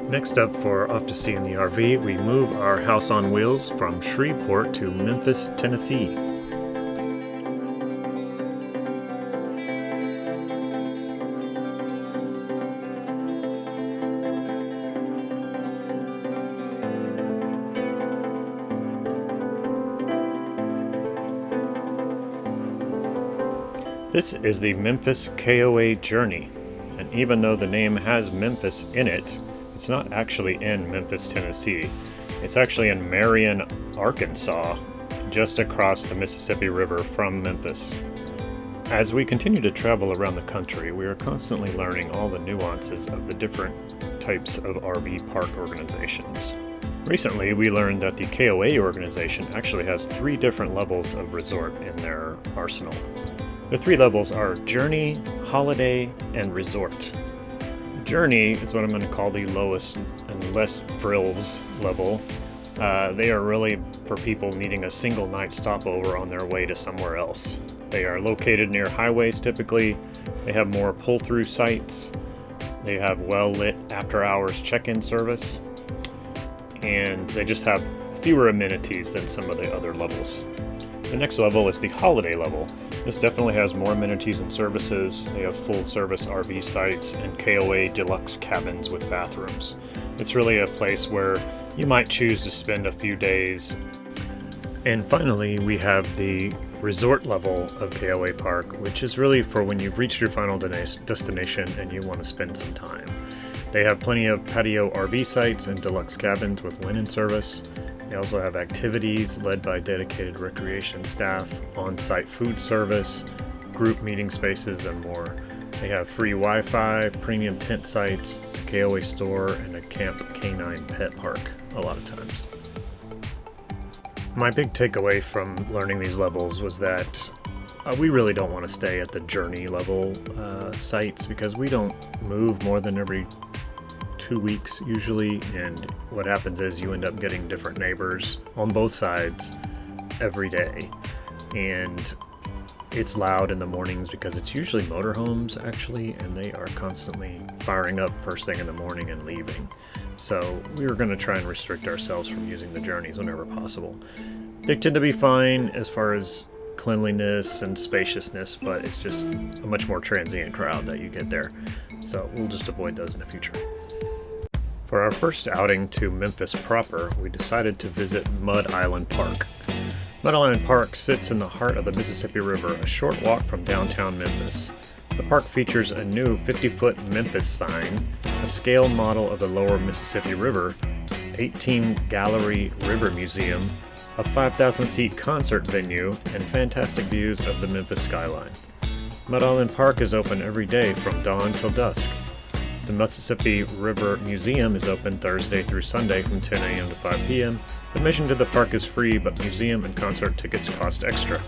Next up for Off to Sea in the RV, we move our house on wheels from Shreveport to Memphis, Tennessee. This is the Memphis KOA journey, and even though the name has Memphis in it, it's not actually in Memphis, Tennessee. It's actually in Marion, Arkansas, just across the Mississippi River from Memphis. As we continue to travel around the country, we are constantly learning all the nuances of the different types of RV park organizations. Recently, we learned that the KOA organization actually has 3 different levels of resort in their arsenal. The 3 levels are Journey, Holiday, and Resort. Journey is what I'm going to call the lowest and less frills level. They are really for people needing a single night stopover on their way to somewhere else. They are located near highways typically. They have more pull-through sites. They have well-lit after-hours check-in service. And they just have fewer amenities than some of the other levels. The next level is the Holiday level. This definitely has more amenities and services. They have full-service RV sites and KOA deluxe cabins with bathrooms. It's really a place where you might choose to spend a few days. And finally, we have the Resort level of KOA Park, which is really for when you've reached your final destination and you want to spend some time. They have plenty of patio RV sites and deluxe cabins with linen service. They also have activities led by dedicated recreation staff, on-site food service, group meeting spaces, and more. They have free Wi-Fi, premium tent sites, a KOA store, and a camp canine pet park a lot of times. My big takeaway from learning these levels was that we really don't want to stay at the Journey level sites because we don't move more than every 2 weeks usually, and what happens is you end up getting different neighbors on both sides every day, and it's loud in the mornings because it's usually motorhomes actually, and they are constantly firing up first thing in the morning and leaving. So we were going to try and restrict ourselves from using the Journeys whenever possible. They tend to be fine as far as cleanliness and spaciousness, but it's just a much more transient crowd that you get there, so we'll just avoid those in the future. For our first outing to Memphis proper, we decided to visit Mud Island Park. Mud Island Park sits in the heart of the Mississippi River, a short walk from downtown Memphis. The park features a new 50-foot Memphis sign, a scale model of the lower Mississippi River, 18-gallery river museum, a 5,000-seat concert venue, and fantastic views of the Memphis skyline. Mud Island Park is open every day from dawn till dusk. The Mississippi River Museum is open Thursday through Sunday from 10 a.m. to 5 p.m. Admission to the park is free, but museum and concert tickets cost extra.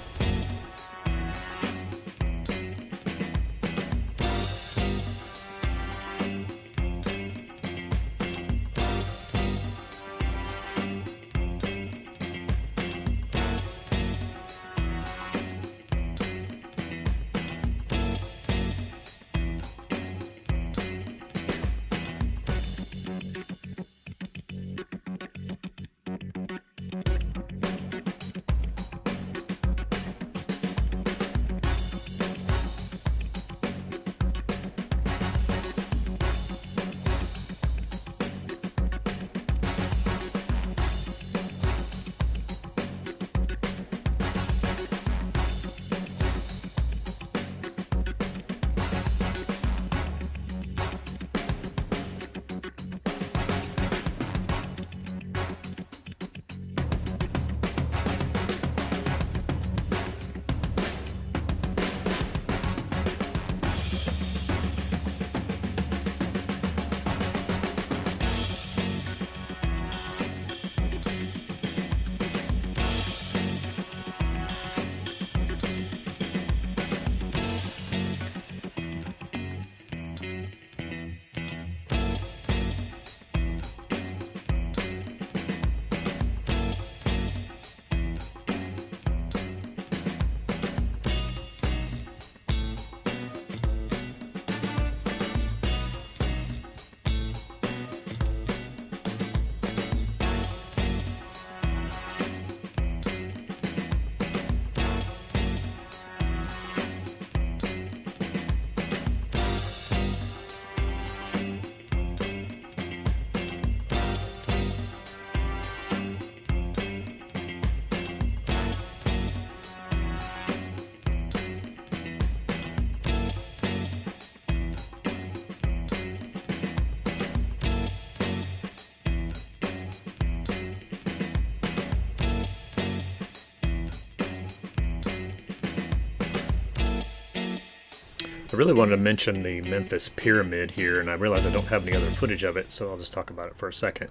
I really wanted to mention the Memphis Pyramid here, and I realize I don't have any other footage of it, so I'll just talk about it for a second.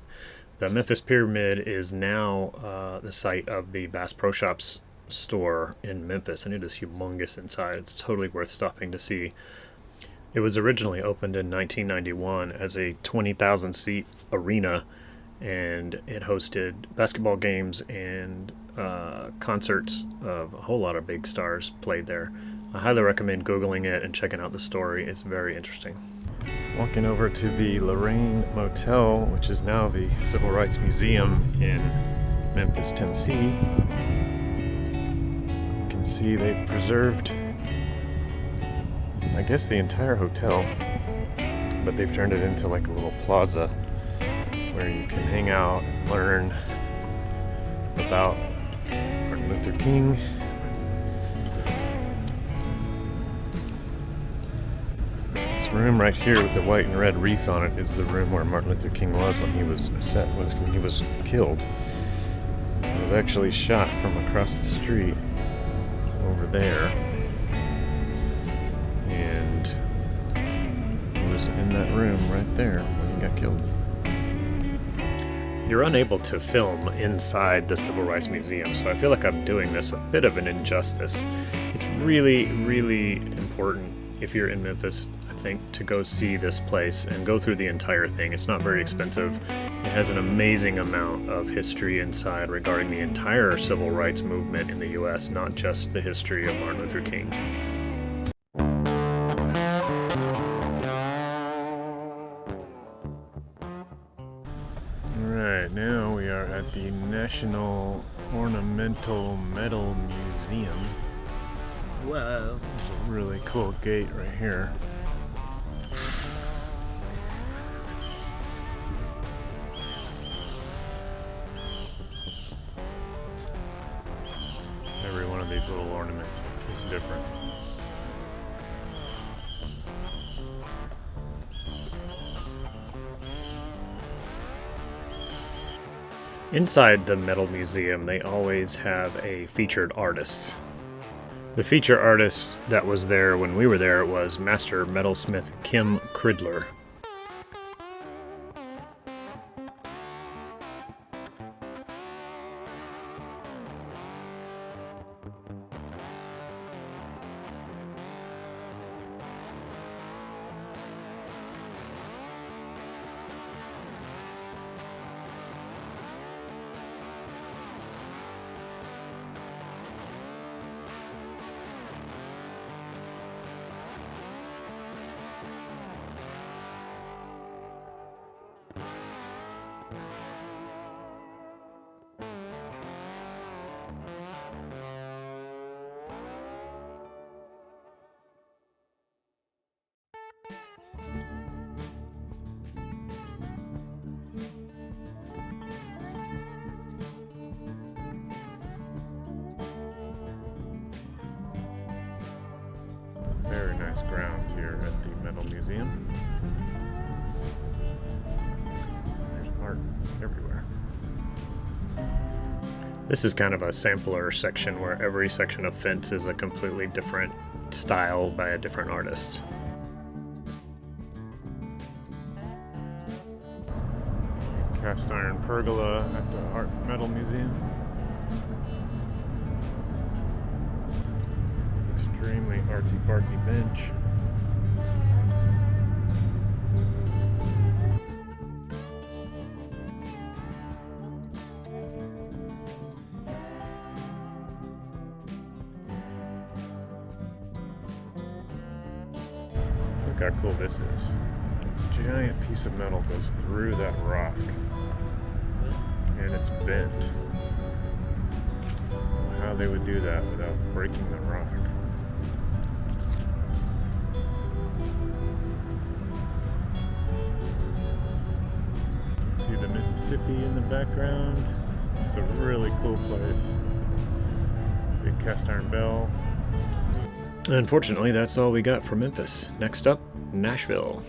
The Memphis Pyramid is now the site of the Bass Pro Shops store in Memphis, and it is humongous inside. It's totally worth stopping to see. It was originally opened in 1991 as a 20,000 seat arena, and it hosted basketball games and concerts of a whole lot of big stars played there. I highly recommend Googling it and checking out the story. It's very interesting. Walking over to the Lorraine Motel, which is now the Civil Rights Museum in Memphis, Tennessee. You can see they've preserved, I guess, the entire hotel, but they've turned it into like a little plaza where you can hang out and learn about Martin Luther King. This room right here with the white and red wreath on it is the room where Martin Luther King was when he was killed. He was actually shot from across the street over there, and he was in that room right there when he got killed. You're unable to film inside the Civil Rights Museum, so I feel like I'm doing this a bit of an injustice. It's really, really important if you're in Memphis, I think, to go see this place and go through the entire thing. It's not very expensive. It has an amazing amount of history inside regarding the entire civil rights movement in the U.S., not just the history of Martin Luther King. Alright, now we are at the National Ornamental Metal Museum. Whoa. There's a really cool gate right here. Every one of these little ornaments is different. Inside the Metal Museum, they always have a featured artist. The feature artist that was there when we were there was master metalsmith Kim Cridler. Very nice grounds here at the Metal Museum. There's art everywhere. This is kind of a sampler section where every section of fence is a completely different style by a different artist. Cast iron pergola at the Art Metal Museum. Extremely artsy-fartsy bench. Look how cool this is. A giant piece of metal goes through that rock, and it's bent. How they would do that without breaking the rock. See the Mississippi in the background. It's a really cool place. Big cast iron bell. Unfortunately, that's all we got for Memphis. Next up, Nashville.